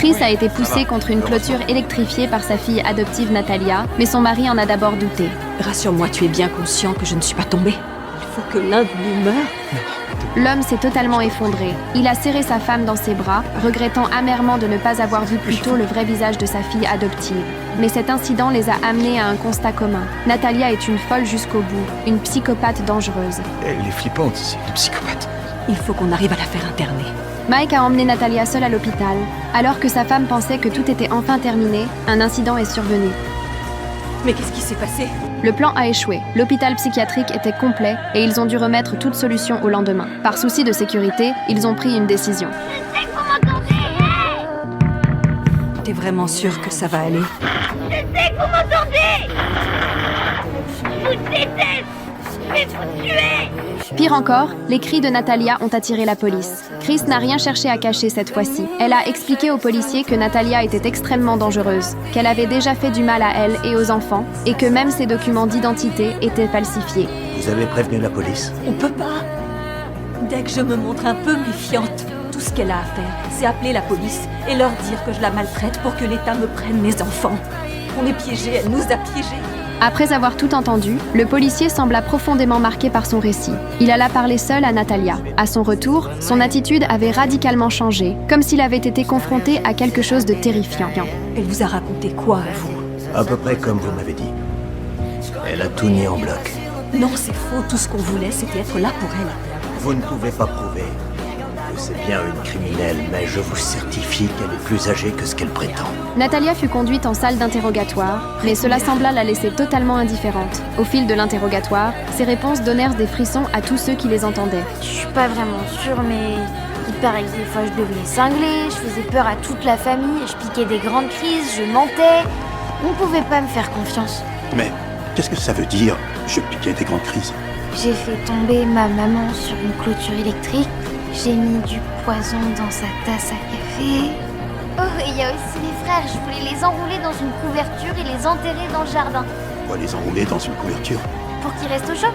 Chris a été poussé contre une clôture électrifiée par sa fille adoptive Natalia, mais son mari en a d'abord douté. Rassure-moi, tu es bien conscient que je ne suis pas tombée. Il faut que l'un de nous meure. L'homme s'est totalement effondré. Il a serré sa femme dans ses bras, regrettant amèrement de ne pas avoir vu plus tôt le vrai visage de sa fille adoptive. Mais cet incident les a amenés à un constat commun. Natalia est une folle jusqu'au bout, une psychopathe dangereuse. Elle est flippante, c'est une psychopathe. Il faut qu'on arrive à la faire interner. Mike a emmené Natalia seule à l'hôpital. Alors que sa femme pensait que tout était enfin terminé, un incident est survenu. Mais qu'est-ce qui s'est passé? Le plan a échoué. L'hôpital psychiatrique était complet et ils ont dû remettre toute solution au lendemain. Par souci de sécurité, ils ont pris une décision. Je sais que vous m'entendez. T'es vraiment sûr que ça va aller? Je sais que vous m'entendez. Je vous déteste. Je vais vous tuer. Pire encore, les cris de Natalia ont attiré la police. Chris n'a rien cherché à cacher cette fois-ci. Elle a expliqué aux policiers que Natalia était extrêmement dangereuse, qu'elle avait déjà fait du mal à elle et aux enfants, et que même ses documents d'identité étaient falsifiés. Vous avez prévenu la police? On peut pas. Dès que je me montre un peu méfiante, tout ce qu'elle a à faire, c'est appeler la police et leur dire que je la maltraite pour que l'État me prenne mes enfants. On est piégés, elle nous a piégés. Après avoir tout entendu, le policier sembla profondément marqué par son récit. Il alla parler seul à Natalia. À son retour, son attitude avait radicalement changé, comme s'il avait été confronté à quelque chose de terrifiant. Elle vous a raconté quoi, à vous? À peu près comme vous m'avez dit. Elle a tout mis en bloc. Non, c'est faux. Tout ce qu'on voulait, c'était être là pour elle. Vous ne pouvez pas prouver que c'est bien une criminelle, mais je vous certifie qu'elle est plus âgée que ce qu'elle prétend. Natalia fut conduite en salle d'interrogatoire, mais cela sembla la laisser totalement indifférente. Au fil de l'interrogatoire, ses réponses donnèrent des frissons à tous ceux qui les entendaient. Je suis pas vraiment sûre, mais il paraît que des fois je devenais cinglée, je faisais peur à toute la famille, je piquais des grandes crises, je mentais. On pouvait pas me faire confiance. Mais qu'est-ce que ça veut dire, je piquais des grandes crises? J'ai fait tomber ma maman sur une clôture électrique, j'ai mis du poison dans sa tasse à café. Oh, et il y a aussi les frères, je voulais les enrouler dans une couverture et les enterrer dans le jardin. On va les enrouler dans une couverture. Pour qu'ils restent au chaud.